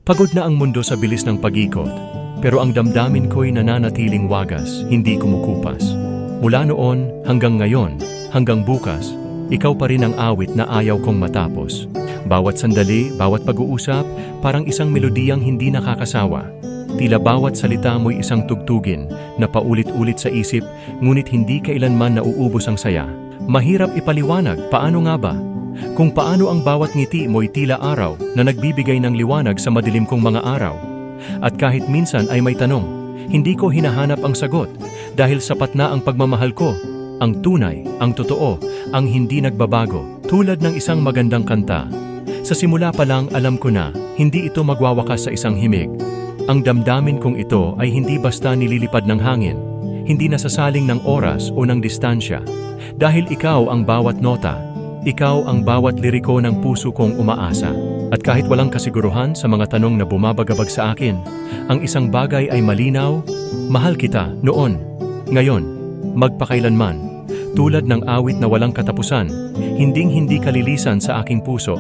Pagod na ang mundo sa bilis ng pag-ikot, pero ang damdamin ko'y nananatiling wagas, hindi kumukupas. Mula noon, hanggang ngayon, hanggang bukas, ikaw pa rin ang awit na ayaw kong matapos. Bawat sandali, bawat pag-uusap, parang isang melodiyang hindi nakakasawa. Tila bawat salita mo'y isang tugtugin na paulit-ulit sa isip, ngunit hindi kailanman nauubos ang saya. Mahirap ipaliwanag, paano nga ba? Kung paano ang bawat ngiti mo'y tila araw na nagbibigay ng liwanag sa madilim kong mga araw. At kahit minsan ay may tanong, hindi ko hinahanap ang sagot dahil sapat na ang pagmamahal ko, ang tunay, ang totoo, ang hindi nagbabago. Tulad ng isang magandang kanta, sa simula pa lang alam ko na hindi ito magwawakas sa isang himig. Ang damdamin kong ito ay hindi basta nililipad ng hangin, hindi nasasaling ng oras o ng distansya. Dahil ikaw ang bawat nota, ikaw ang bawat liriko ng puso kong umaasa. At kahit walang kasiguruhan sa mga tanong na bumabagabag sa akin, ang isang bagay ay malinaw, mahal kita noon, ngayon, magpakailanman. Tulad ng awit na walang katapusan, hinding-hindi kalilisan sa aking puso.